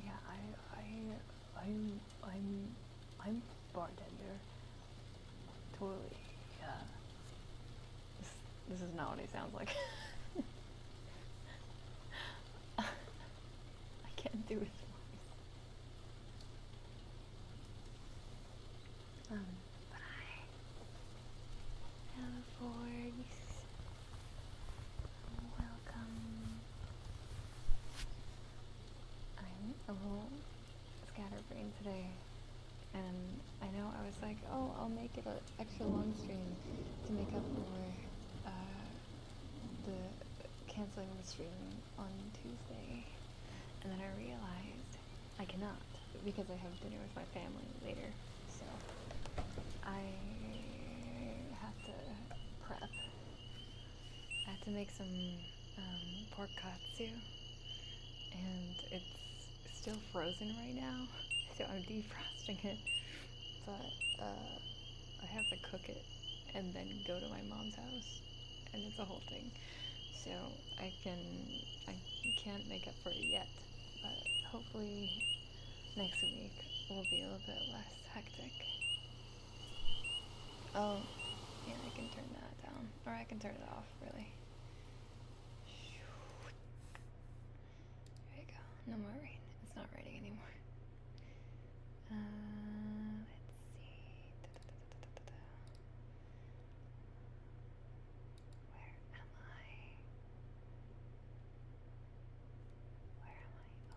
yeah, I'm bartender. Totally. Yeah. This is not what he sounds like. I can't do his voice. But hello, Forgs. Welcome. I'm a little scatterbrained today, and I know I was like, oh, I'll make it an extra long stream to make up for the canceling the stream on Tuesday, and then I realized I cannot because I have dinner with my family later, so I have to prep. I have to make some pork katsu, and it's still frozen right now, so I'm defrosting it, but I have to cook it and then go to my mom's house, and it's a whole thing. So I can't make up for it yet, but hopefully next week will be a little bit less hectic. Oh, yeah, I can turn that down, or I can turn it off, really. There you go. No more rain. It's not raining anymore. Let's see. Where am I? Where am I?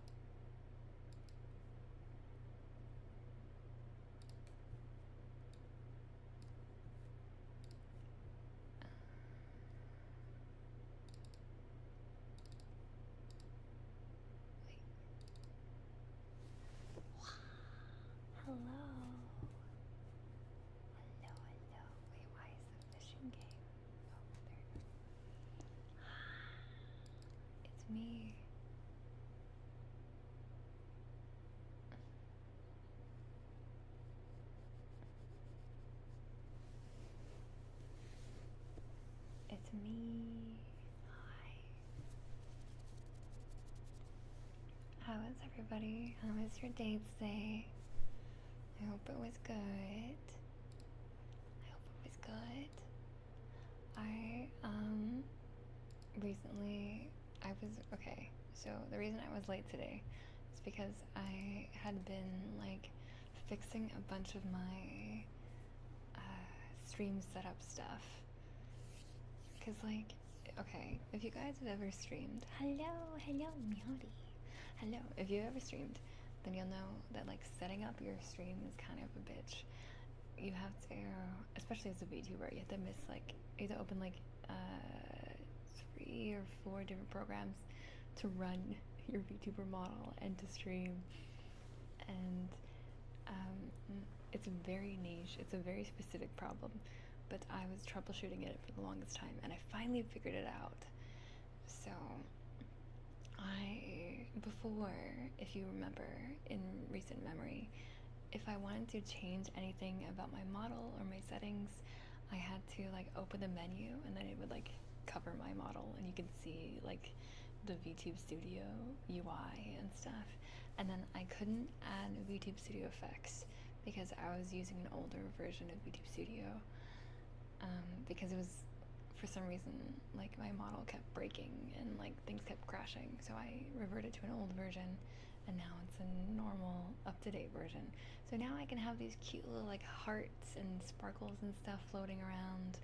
Hello. Hello, hello. Wait, why is the fishing game? Oh, there it is. It's me. It's me. Hi. How is everybody? How was your day today? I hope it was good. I hope it was good. I recently okay, so the reason I was late today is because I had been like fixing a bunch of my stream setup stuff. Cause like, okay, if you guys have ever streamed, hello, Meowdy. Hello, if you've ever streamed, then you'll know that like setting up your stream is kind of a bitch. You have to, especially as a VTuber, you have to you have to open like 3 or 4 different programs to run your VTuber model and to stream. And it's very niche, it's a very specific problem, but I was troubleshooting it for the longest time, and I finally figured it out. So before, if you remember in recent memory, if I wanted to change anything about my model or my settings, I had to like open the menu, and then it would like cover my model, and you could see like the VTube Studio UI and stuff. And then I couldn't add VTube Studio effects because I was using an older version of VTube Studio, because it was, for some reason, like my model kept breaking and like things kept crashing, so I reverted to an old version, and now it's a normal, up-to-date version. So now I can have these cute little like hearts and sparkles and stuff floating around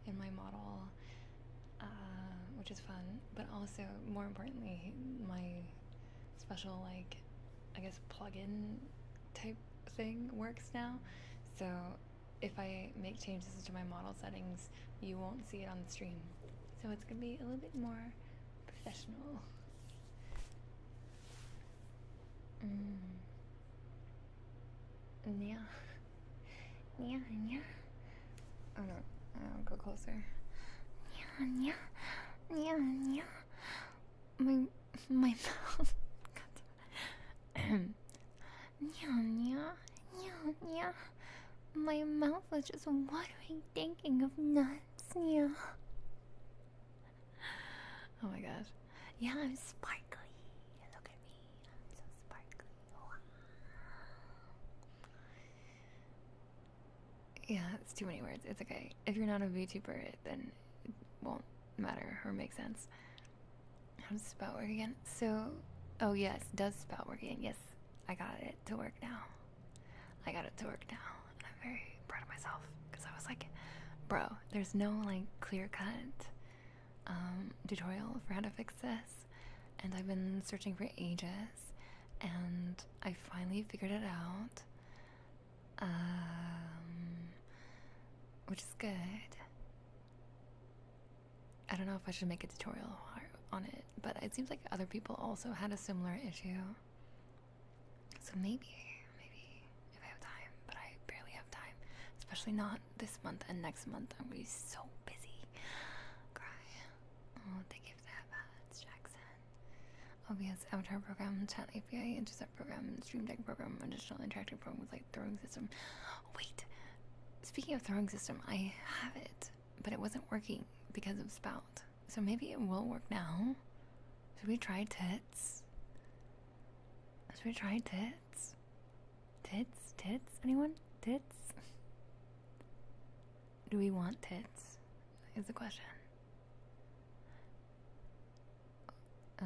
in my model, which is fun. But also, more importantly, my special like, I guess, plugin type thing works now. So if I make changes to my model settings, you won't see it on the stream. So it's gonna be a little bit more professional. Yeah. Yeah, yeah. Oh no, I'll go closer. Yeah, yeah. Yeah, yeah. My mouth. Yeah, yeah. Yeah, yeah. My mouth was just watering thinking of nuts. Yeah. Oh my gosh. Yeah, I'm sparkly. Look at me. I'm so sparkly. Yeah, it's too many words. It's okay. If you're not a VTuber, then it won't matter or make sense. How does spout work again? So, oh yes, does spout work again? Yes, I got it to work now. I got it to work now. And I'm very proud of myself. Because I was like, bro, there's no like clear-cut tutorial for how to fix this. And I've been searching for ages. And I finally figured it out. Which is good. I don't know if I should make a tutorial on it, but it seems like other people also had a similar issue. So maybe if I have time, but I barely have time. Especially not this month and next month. I'm gonna be so busy. Cry. Oh, thank you for that, it's Jackson. OBS avatar program, chat API, intercept program, stream deck program, additional interactive program with like throwing system. Wait. Speaking of throwing system, I have it, but it wasn't working because of spout. So maybe it will work now. Should we try tits? Should we try tits? Tits? Anyone? Tits? Do we want tits? Is the question. I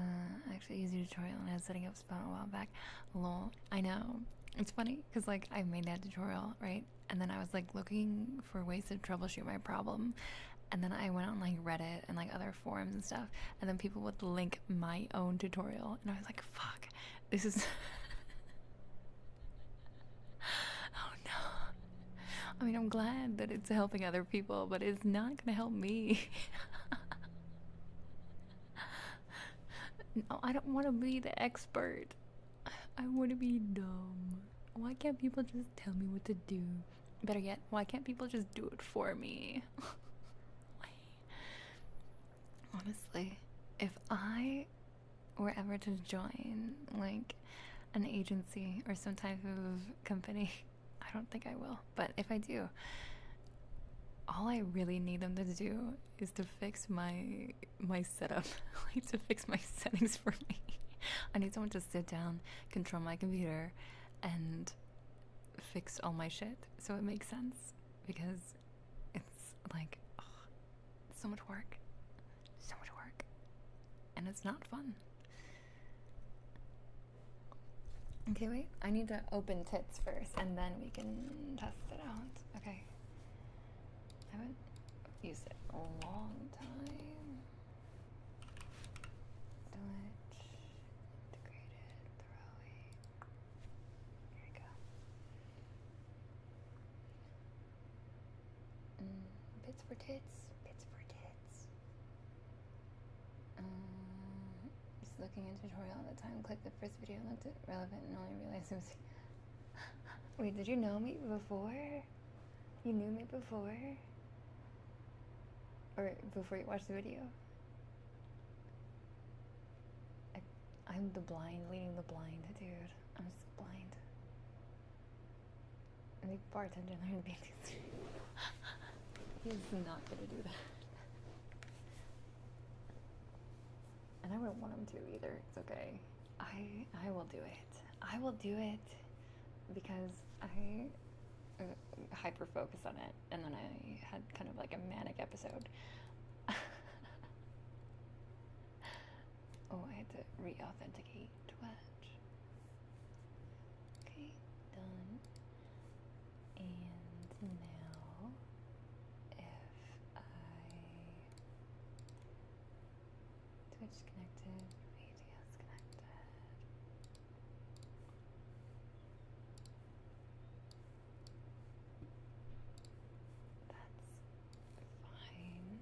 actually used a tutorial and I was setting up spout a while back. Lol. I know. It's funny because like I made that tutorial, right? And then I was like looking for ways to troubleshoot my problem. And then I went on like Reddit and like other forums and stuff. And then people would link my own tutorial. And I was like, fuck, this is... Oh no. I mean, I'm glad that it's helping other people, but it's not gonna help me. No, I don't want to be the expert. I want to be dumb. Why can't people just tell me what to do? Better yet, why can't people just do it for me? Honestly, if I were ever to join like an agency or some type of company, I don't think I will, but if I do, all I really need them to do is to fix my setup, like to fix my settings for me. I need someone to sit down, control my computer, and fix all my shit so it makes sense, because it's like, oh, so much work, and it's not fun. Okay, wait, I need to open tits first and then we can test it out. Okay, I haven't used it a long time. Delete, integrated, throwing. Here we go. Bits for tits. Just looking at tutorial all the time. Click the first video, looked at relevant, and only realized it was. Wait, did you know me before? You knew me before? Or before you watched the video? I'm the blind leading the blind, dude. I'm just blind. I think bartender learned to be He's not gonna do that. And I wouldn't want him to either. It's okay. I will do it. I will do it because I hyper focused on it, and then I had kind of like a manic episode. Oh, I had to re-authenticate Twitch. Okay, done. And now, if I Twitch connected, VDS connected. That's fine.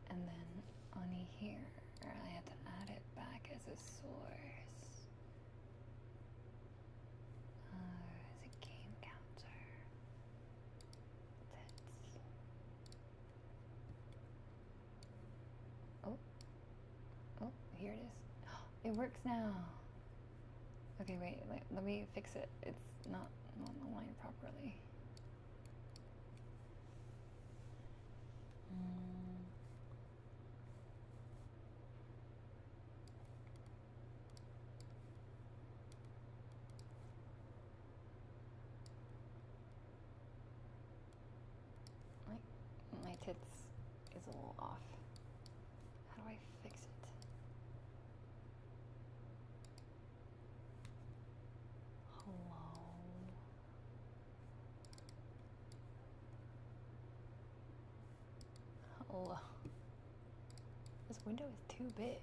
And then on here, I had to add it back as a source. As a game counter. Tits. Oh, here it is. It works now. Okay, wait, let me fix it. It's not aligned properly. tits is a little off. How do I fix it? Hello? Hello? This window is too big.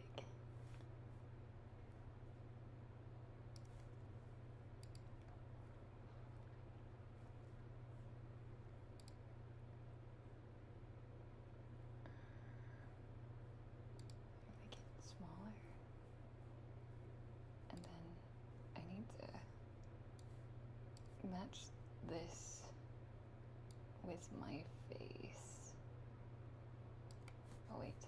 Make it smaller. And then I need to match this with my face. Oh wait.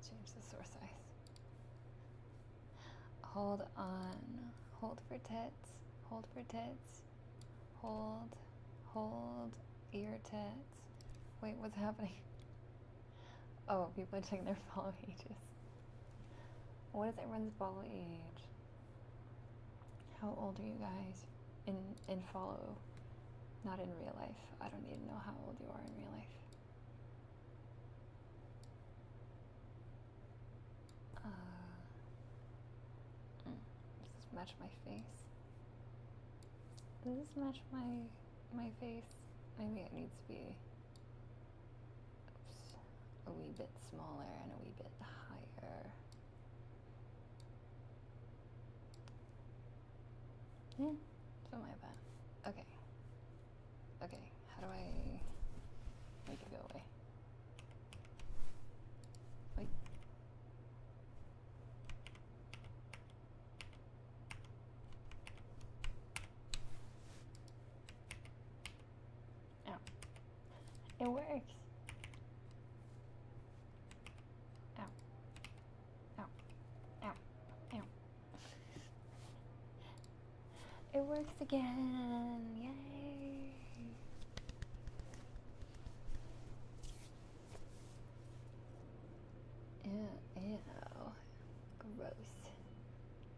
Change the source size. Hold on. Hold for tits. Hold for tits. Hold. Hold ear tits. Wait, what's happening? Oh, people are checking their follow ages. What is everyone's follow age? How old are you guys? In follow. Not in real life. I don't need to know how old you are in real life. Does this match my face? Does this match my face? Maybe it needs to be a wee bit smaller and a wee bit higher. Something like that. Okay. Okay, how do I make it go away? Wait. Ow. It works. Ow. Ow. Ow. Ow. It works again. Yay. Ew. Gross.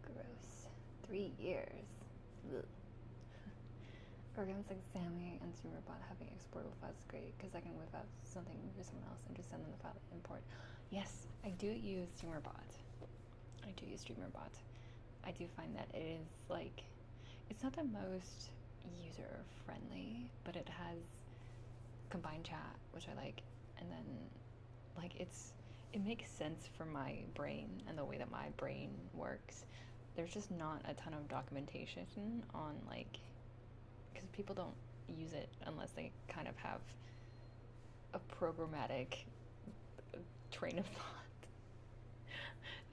Gross. 3 years. Ugh. Programs like Sammy and StreamerBot having exportable files is great because I can whip out something for someone else and just send them the file to import. Yes, I do use StreamerBot. I do find that it is like, it's not the most user friendly, but it has combined chat, which I like, and then like it makes sense for my brain and the way that my brain works. There's just not a ton of documentation on like, because people don't use it unless they kind of have a programmatic train of thought.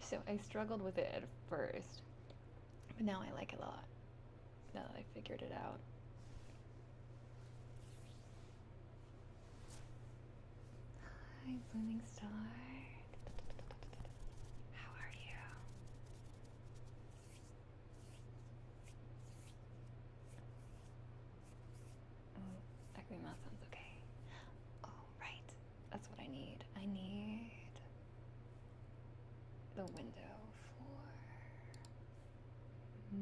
So I struggled with it at first, but now I like it a lot, now that I figured it out. Hi, Blooming Star. How are you? Oh, that green mouse sounds okay. Oh, right. That's what I need. I need the window for my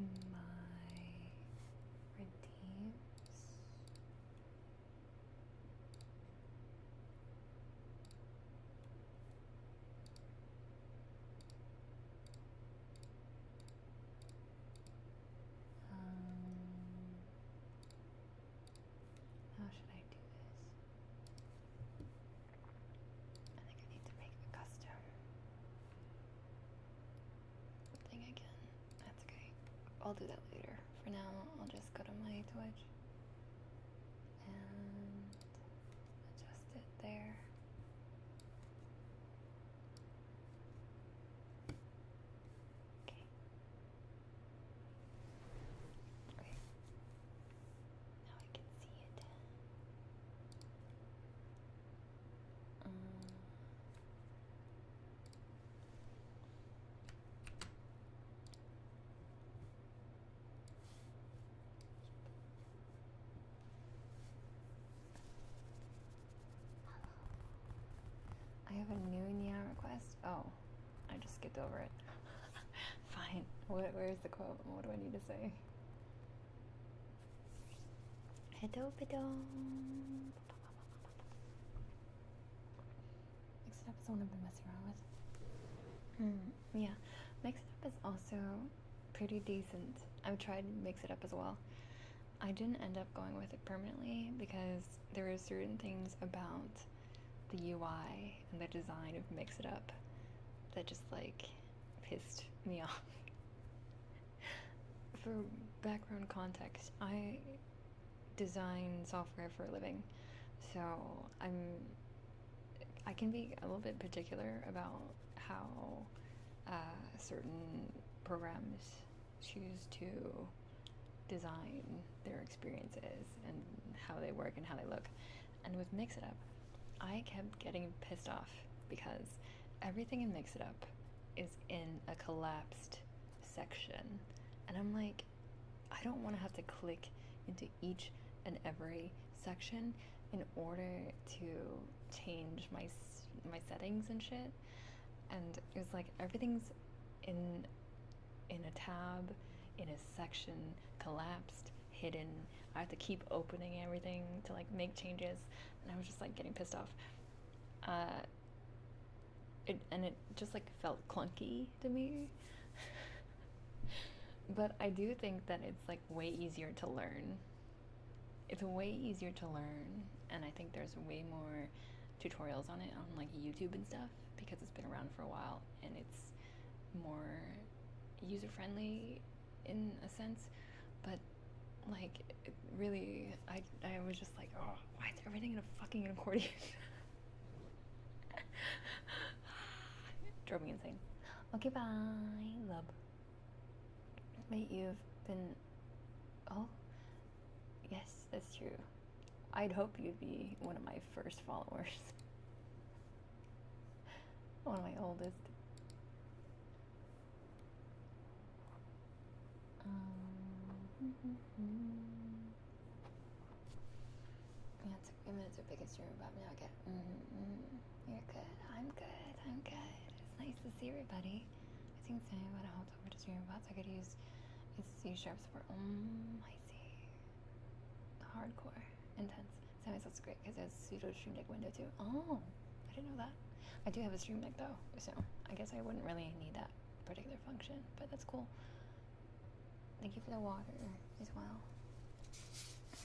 redeems. How should I do this? I think I need to make a custom thing again. That's okay. I'll do that later. For now, I'll just go to my Twitch and adjust it there. Okay. Okay. Now I can see it. I have a new Nia request. Oh, I just skipped over it. Fine. Where's the quote? What do I need to say? Hello, It Up is the one I've been messing around with. Yeah, Mix It Up is also pretty decent. I've tried Mix It Up as well. I didn't end up going with it permanently because there are certain things about the UI and the design of Mix It Up that just like pissed me off. For background context, I design software for a living, so I can be a little bit particular about how certain programs choose to design their experiences and how they work and how they look. And with Mix It Up, I kept getting pissed off because everything in Mix It Up is in a collapsed section. And I'm like, I don't want to have to click into each and every section in order to change my settings and shit. And it was like everything's in a tab, in a section, collapsed, hidden. I have to keep opening everything to like make changes, and I was just like getting pissed off. It just like felt clunky to me. But I do think that it's like way easier to learn. It's way easier to learn, and I think there's way more tutorials on it on like YouTube and stuff because it's been around for a while and it's more user-friendly in a sense. But like really, I was just like, oh, why is everything in a fucking accordion? It drove me insane. Okay, bye, love. Wait, you've been... Oh, yes, that's true. I'd hope you'd be one of my first followers. One of my oldest. Yeah, it took me a minute to pick a stream about me. Okay. You're good. I'm good. I'm good. It's nice to see everybody. I think today I'm gonna hold over to stream about so I could use its C# support. I see. Hardcore. Intense. Sammy says it's great because it has pseudo stream deck window too. Oh, I didn't know that. I do have a stream deck though, so I guess I wouldn't really need that particular function, but that's cool. Thank you for the water as well.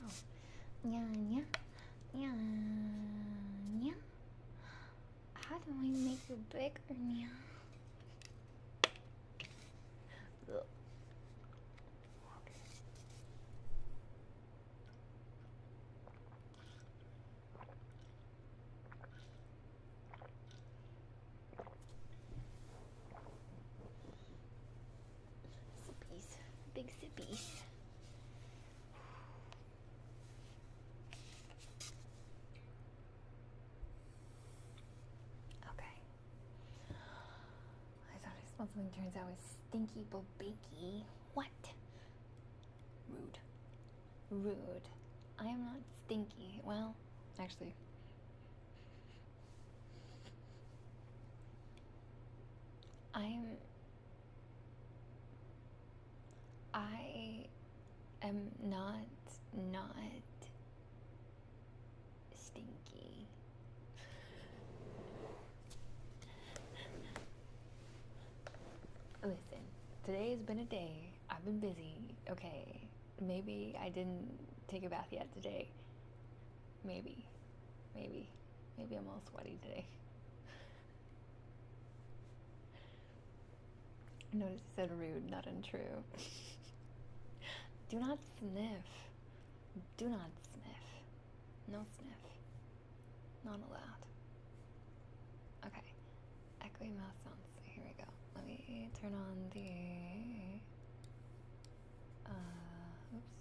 Oh. Yeah. How do I make it bigger, yeah? Sippies. Big sippies. Something turns out it's stinky but bakey. What? Rude. I am not stinky. Well, actually. I am not stinky. Listen, today's been a day. I've been busy. Okay, maybe I didn't take a bath yet today. Maybe I'm a little sweaty today. Notice it said rude, not untrue. Do not sniff. Do not sniff. No sniff. Not allowed. Okay. Echoing mouse sounds. Here we go. Let me turn on the oops.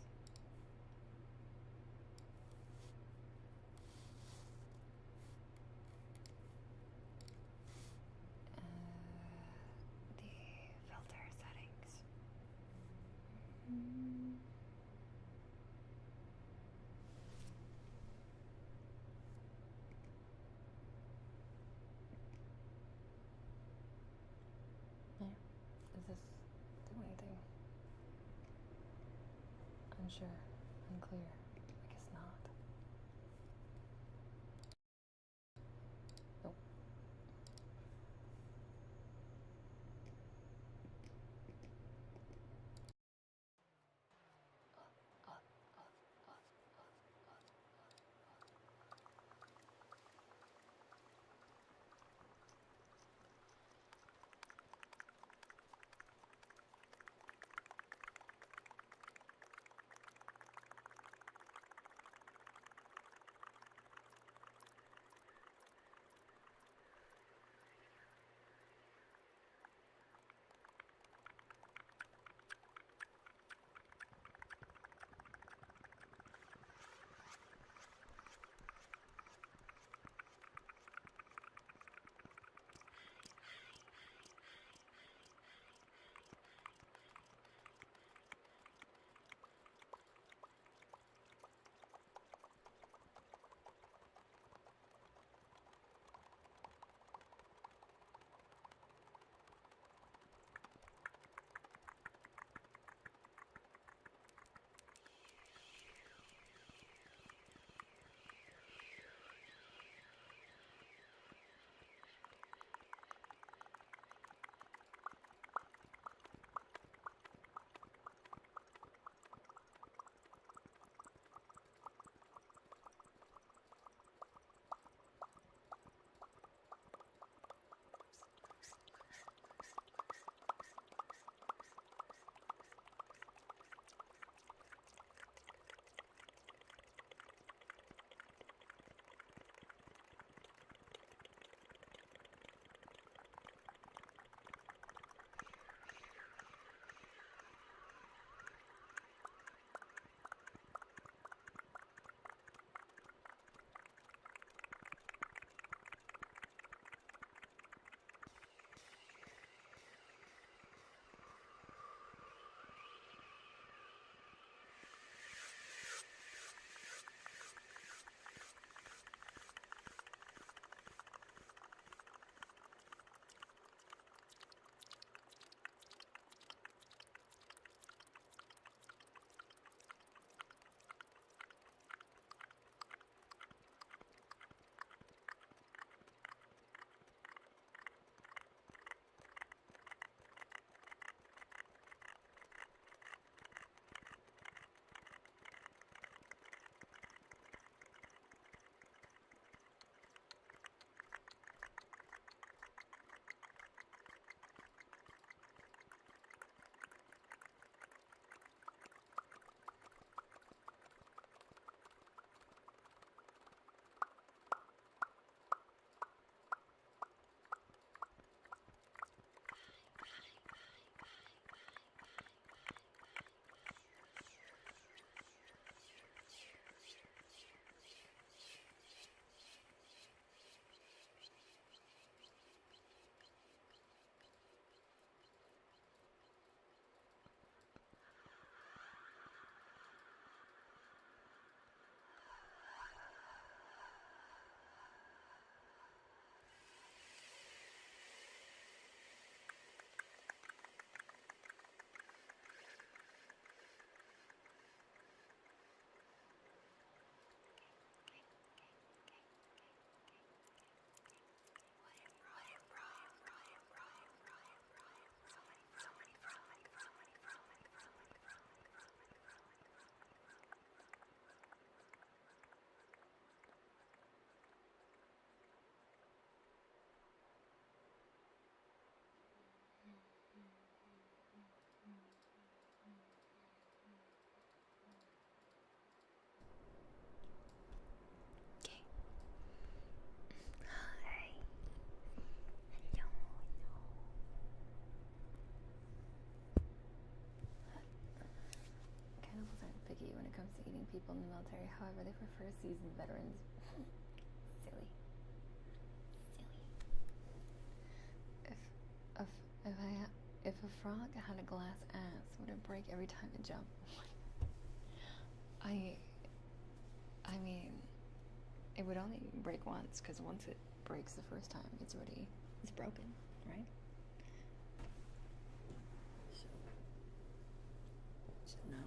The filter settings. Does this do anything? Unsure. Unclear. I guess not. Nope. comes to eating people in the military. However, they prefer seasoned veterans. Silly. If a frog had a glass ass, would it break every time it jumped? I mean, it would only break once, because once it breaks the first time, it's broken, right? So no.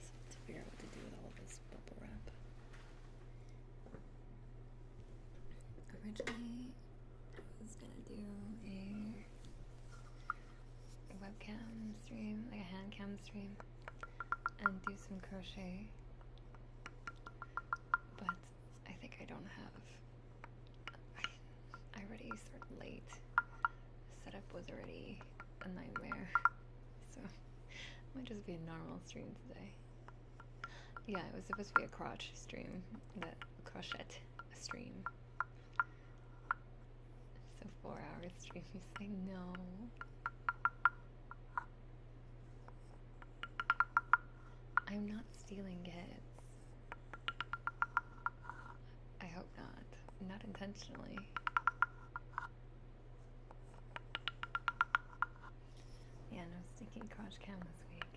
So to figure out what to do with all this bubble wrap. Originally, I was gonna do a webcam stream, like a hand cam stream, and do some crochet, but I think I don't have. I already started late. The setup was already a nightmare, so it might just be a normal stream today. Yeah, it was supposed to be a crotch stream, the crochet stream. So 4-hour stream. You say no. I'm not stealing kids. I hope not. Not intentionally. Yeah, no stinky crotch cam this week.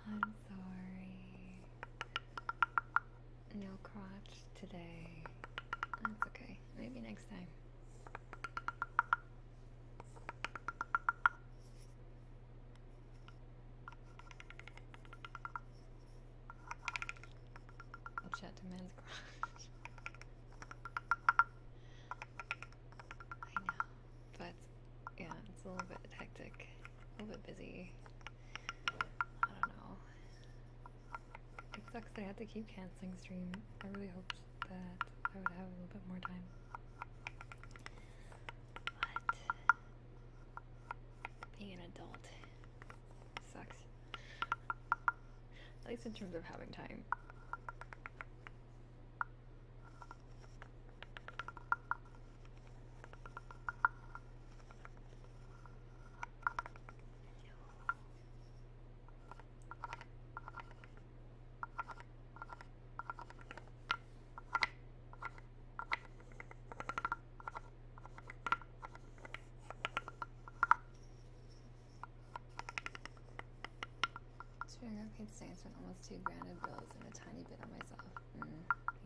I'm sorry. No crotch today. That's okay. Maybe next time. Chat to man's crotch. I know. But yeah, it's a little bit hectic. A little bit busy. I don't know. It sucks that I had to keep canceling stream. I really hoped that I would have a little bit more time. But being an adult sucks. At least in terms of having time. I got paid today and spent almost $2,000 in bills and a tiny bit on myself.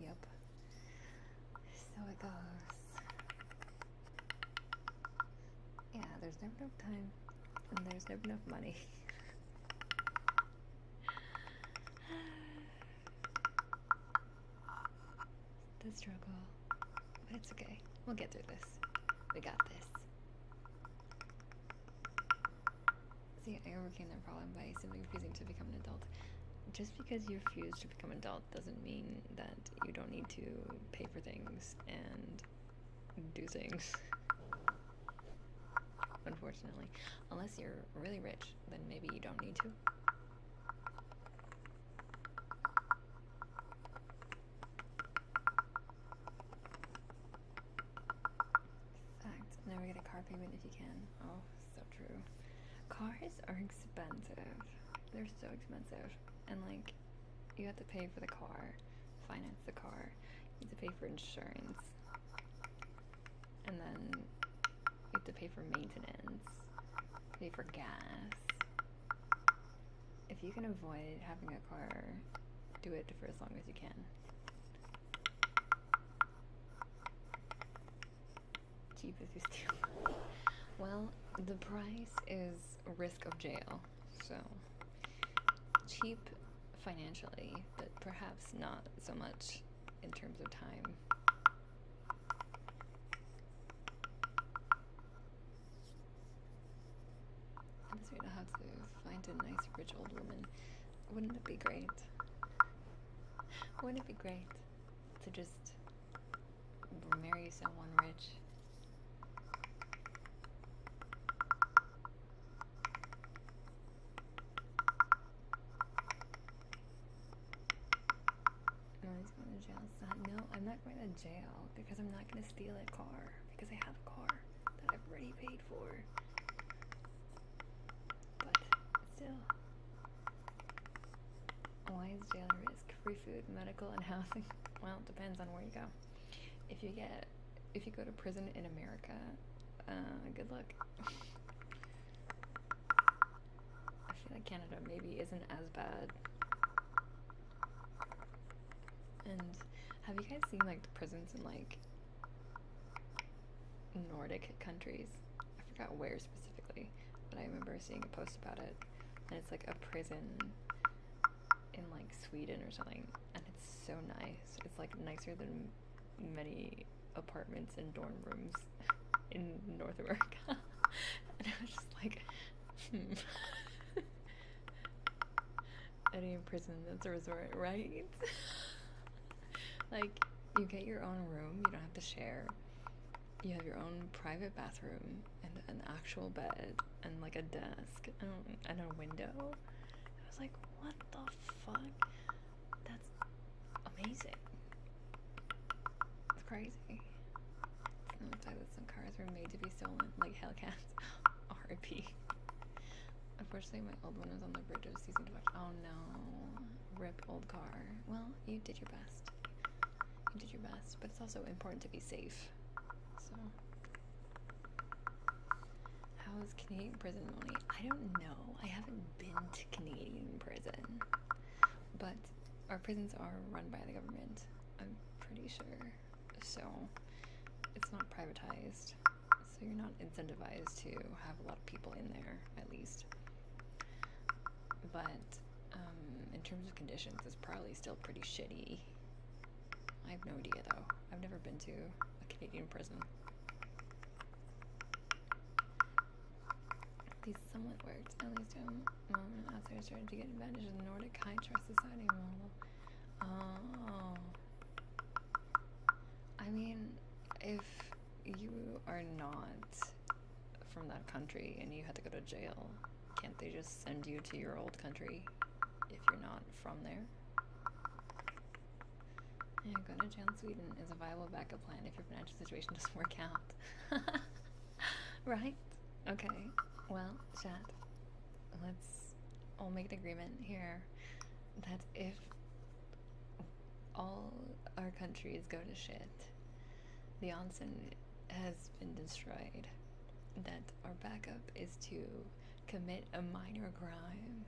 Yep. So it goes. Yeah, there's never enough time and there's never enough money. The struggle. But it's okay. We'll get through this. We got this. See, I overcame that problem by simply refusing to become an adult. Just because you refuse to become an adult doesn't mean that you don't need to pay for things and do things. Unfortunately. Unless you're really rich, then maybe you don't need to. Fact. Never get a car payment if you can. Oh, so true. Cars are expensive. They're so expensive. And like, you have to pay for the car, finance the car, you have to pay for insurance, and then you have to pay for maintenance, pay for gas. If you can avoid having a car, do it for as long as you can. Cheap if you steal. Well, the price is risk of jail, so cheap financially, but perhaps not so much in terms of time. I just don't have to find a nice rich old woman. Wouldn't it be great? Wouldn't it be great to just marry someone rich? No, I'm not going to jail because I'm not going to steal a car because I have a car that I've already with medical and housing. Well, it depends on where you go. If you go to prison in America, good luck. I feel like Canada maybe isn't as bad. And have you guys seen like the prisons in like Nordic countries? I forgot where specifically, but I remember seeing a post about it. And it's like a prison in like Sweden or something, and it's so nice. It's like nicer than many apartments and dorm rooms in North America. And I was just like, Any prison that's a resort, right? Like, you get your own room, you don't have to share. You have your own private bathroom and an actual bed and like a desk and a window. I was like, what the fuck? That's amazing. It's crazy. It's no fact that some cars were made to be stolen, like Hellcats. R.I.P. Unfortunately, my old one was on the verge of ceasing to watch. Oh no. Rip old car. Well, you did your best. You did your best, but it's also important to be safe. So, how is Canadian prison, Moni? I don't know. I haven't been to Canadian prison, but our prisons are run by the government. I'm pretty sure. So, it's not privatized. So you're not incentivized to have a lot of people in there, at least. But in terms of conditions, it's probably still pretty shitty. I have no idea though. I've never been to a Canadian prison. These somewhat worked. At least moment outsiders started to get advantage of the Nordic high trust society model. Oh. I mean, if you are not from that country and you had to go to jail, can't they just send you to your old country if you're not from there? Yeah, going to jail in Sweden is a viable backup plan if your financial situation doesn't work out. Right? Okay. Well, chat, let's all make an agreement here that if all our countries go to shit, the onsen has been destroyed, that our backup is to commit a minor crime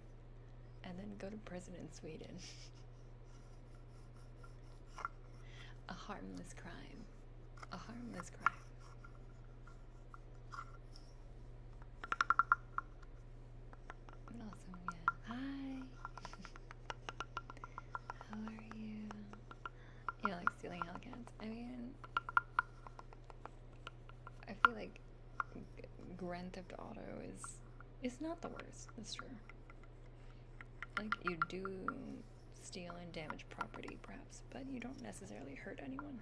and then go to prison in Sweden. A harmless crime. A harmless crime. Awesome, yeah. Hi! How are you? You like stealing Hellcats? I mean, I feel like Grand Theft Auto is not the worst. That's true. Like, you do steal and damage property, perhaps, but you don't necessarily hurt anyone.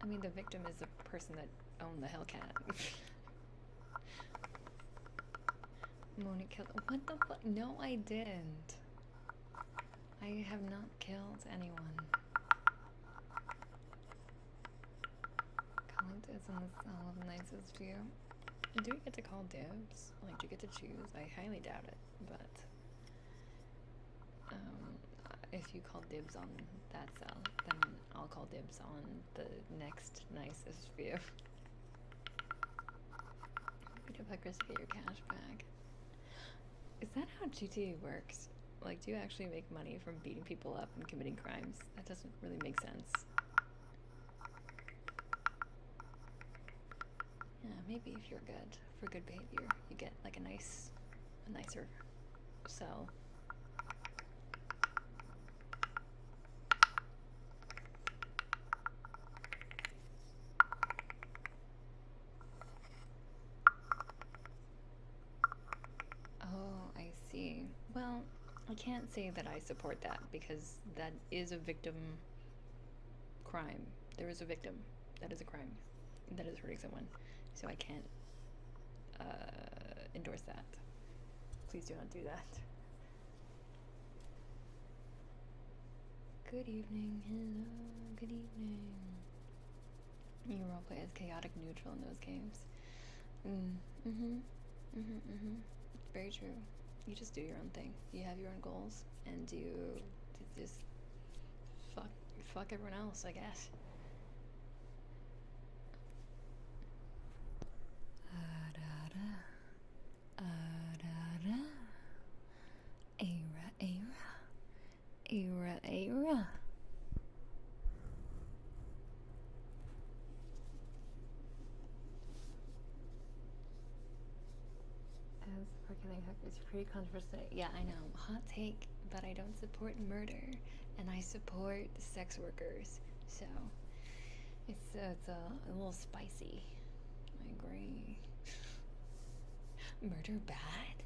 I mean, the victim is the person that owned the Hellcat. Moni killed. What the fuck? No, I didn't. I have not killed anyone. Calling dibs on the cell of the nicest view. Do we get to call dibs? Like, do you get to choose? I highly doubt it, but if you call dibs on that cell, then I'll call dibs on the next nicest view. Beat up hackers to get your cash back. Is that how GTA works? Like, do you actually make money from beating people up and committing crimes? That doesn't really make sense. Yeah, maybe if you're good, for good behavior, you get like a nicer cell. Oh, I see. Well, I can't say that I support that because that is a victim crime. There is a victim. That is a crime. That is hurting someone. So I can't endorse that. Please do not do that. Good evening. Hello. Good evening. You roleplay as chaotic neutral in those games. It's very true. you just do your own thing. You have your own goals, and you just fuck everyone else, I guess. Era. As for killing hookers, pretty controversial. Yeah, I know. Hot take, but I don't support murder, and I support sex workers. So it's a little spicy. I agree. Murder bad?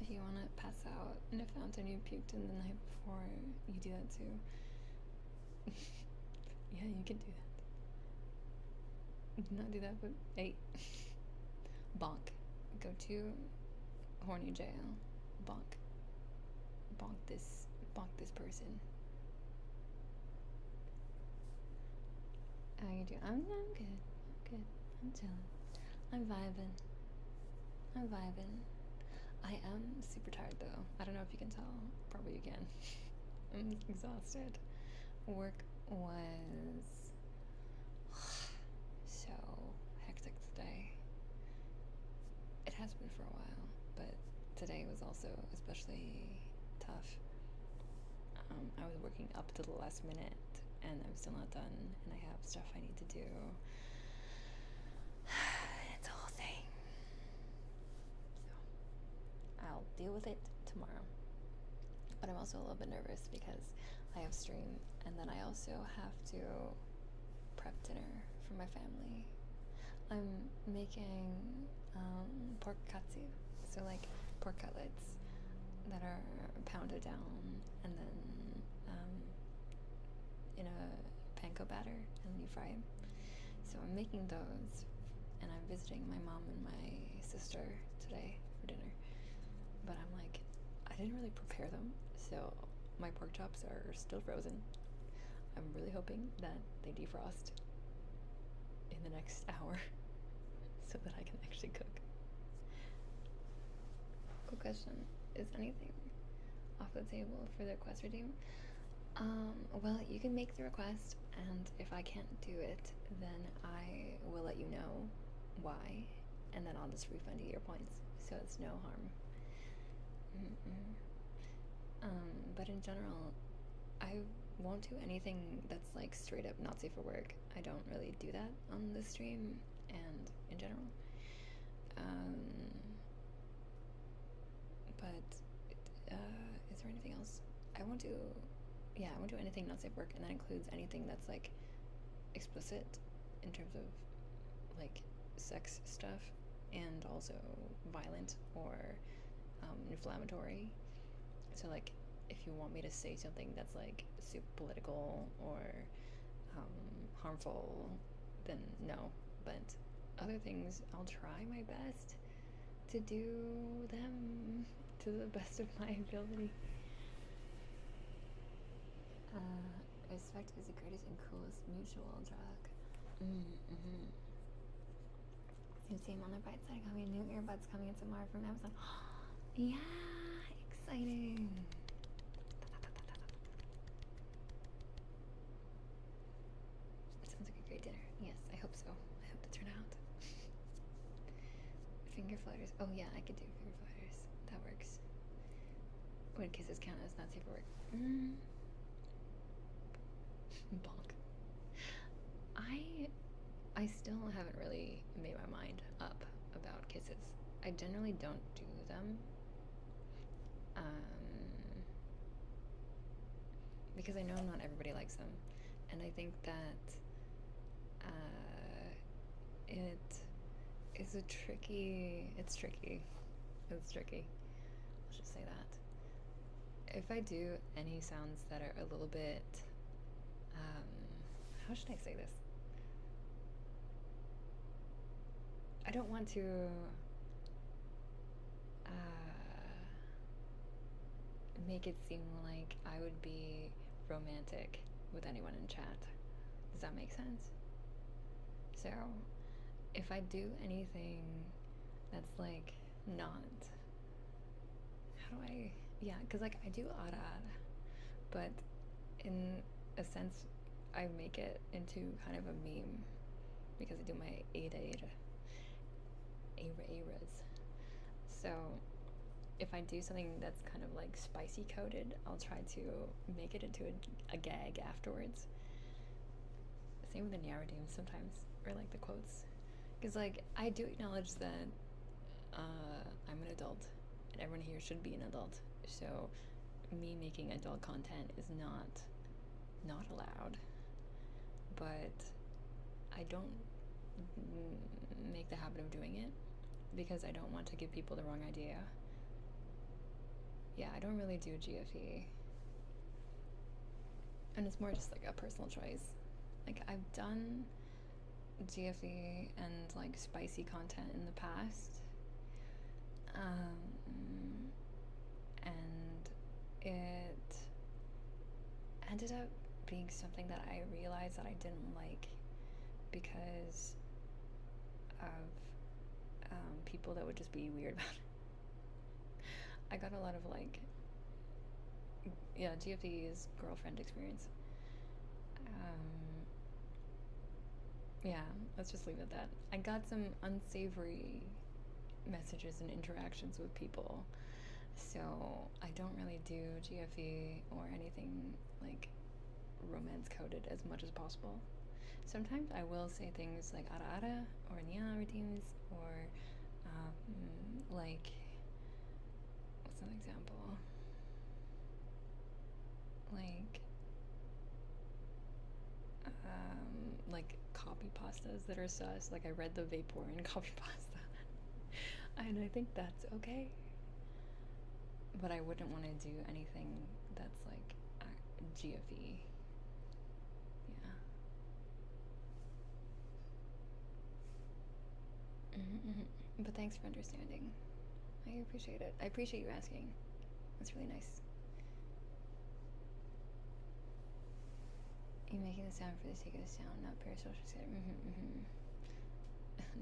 If you want to pass out in a fountain you puked in the night before, you do that too. Yeah, you can do that. Not do that, but hey. Bonk. Go to horny jail. Bonk. Bonk this person. How you doing? I'm good. I'm chilling. I'm vibing. I am super tired though. I don't know if you can tell. Probably you can. I'm exhausted. Work was so hectic today. It has been for a while, but today was also especially tough. I was working up to the last minute, and I'm still not done, and I have stuff I need to do. It's a whole thing. So I'll deal with it tomorrow. But I'm also a little bit nervous because I have stream, and then I also have to prep dinner for my family. I'm making pork katsu, so like pork cutlets that are pounded down and then in a panko batter, and you fry them. So I'm making those, and I'm visiting my mom and my sister today for dinner. But I'm like, I didn't really prepare them, so my pork chops are still frozen. I'm really hoping that they defrost in the next hour so that I can actually cook. Cool question. Is anything off the table for the request redeem? Well, you can make the request, and if I can't do it, then I will let you know why, and then I'll just refund you your points, so it's no harm. But in general, I won't do anything that's like straight up not safe for work. I don't really do that on this stream and in general. But is there anything else? I won't do anything not safe for work, and that includes anything that's like explicit in terms of like sex stuff, and also violent or inflammatory. So like if you want me to say something that's like super political or harmful, then no. But other things, I'll try my best to do them to the best of my ability. Respect is the greatest and coolest mutual drug. Same on the bright side, coming new earbuds coming in tomorrow from Amazon. Yeah, exciting. It sounds like a great dinner. Yes, I hope so. I hope to turn out. Finger flutters. Oh yeah, I could do finger flutters. That works. Would kisses count as not safe for work? Bonk. I still haven't really made my mind up about kisses. I generally don't do them. Because I know not everybody likes them. And I think that it's tricky. Let's just say that. If I do any sounds that are a little bit, how should I say this? I don't want to make it seem like I would be romantic with anyone in chat. Does that make sense? So, if I do anything that's like not, how do I, yeah, because like I do ara, but in a sense I make it into kind of a meme because I do my eras. So if I do something that's kind of like spicy coated, I'll try to make it into a gag afterwards. Same with the narratives sometimes, or like the quotes. Because like I do acknowledge that I'm an adult, and everyone here should be an adult. So me making adult content is not allowed. But I don't make the habit of doing it because I don't want to give people the wrong idea. Yeah, I don't really do GFE. And it's more just like a personal choice. Like I've done GFE and like spicy content in the past. And it ended up being something that I realized that I didn't like because of people that would just be weird about it. I got a lot of like, yeah, GFE is girlfriend experience. Yeah, let's just leave it at that. I got some unsavory messages and interactions with people, so I don't really do GFE or anything like romance coded as much as possible. Sometimes I will say things like ara or nia redeems or like, what's an example? Like copy pastas that are sus. Like I read the Vaporeon copy pasta, and I think that's okay. But I wouldn't want to do anything that's like GFE. Yeah. But thanks for understanding. I appreciate it. I appreciate you asking. That's really nice. You're making the sound for the sake of the sound, not parasocial together.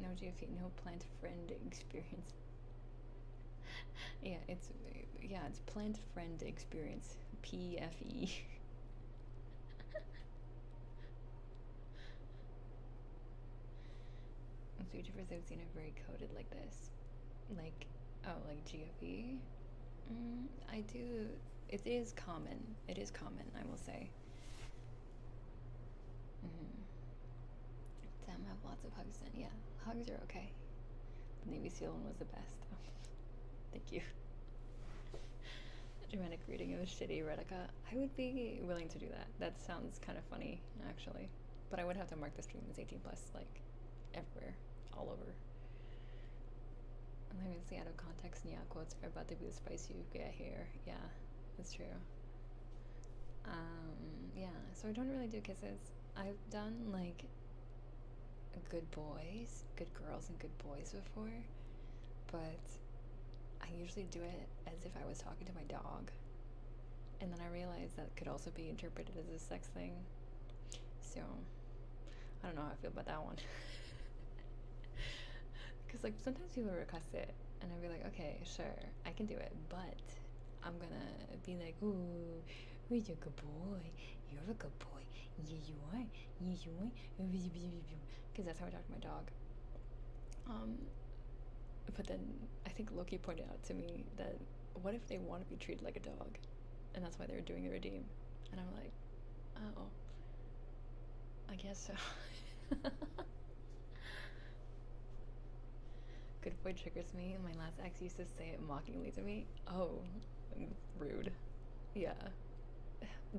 No GFE, no plant friend experience. it's plant friend experience. PFE. Future for I've seen it very coded like this. Like, oh, like GFE? I do. It is common. It is common, I will say. Damn, I have lots of hugs then. Yeah, hugs are okay. The Navy SEAL one was the best. Thank you. Dramatic reading of shitty erotica. I would be willing to do that. That sounds kind of funny, actually. But I would have to mark the stream as 18+, like, everywhere. All over. Let me see, out of context, Nia quotes are about to be the spice you get here. Yeah, that's true. Yeah, so I don't really do kisses. I've done, like, good boys, good girls, and good boys before, but I usually do it as if I was talking to my dog. And then I realized that could also be interpreted as a sex thing. So, I don't know how I feel about that one. Because, like, sometimes people request it, and I'd be like, okay, sure, I can do it, but I'm gonna be like, ooh, you're a good boy. You're a good boy. Yeah, you are. Yeah, you are. Because that's how I talk to my dog. But then I think Loki pointed out to me that what if they want to be treated like a dog? And that's why they were doing the redeem. And I'm like, oh, I guess so. Good boy triggers me. My last ex used to say it mockingly to me. Oh, rude. Yeah.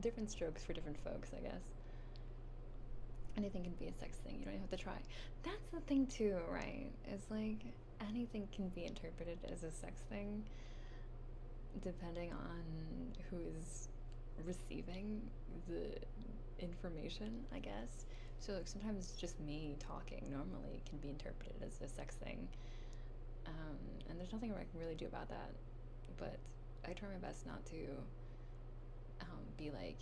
Different strokes for different folks, I guess. Anything can be a sex thing. You don't even have to try. That's the thing too, right? It's like anything can be interpreted as a sex thing depending on who is receiving the information, I guess. So like sometimes just me talking normally can be interpreted as a sex thing. And there's nothing I can really do about that. But I try my best not to be like,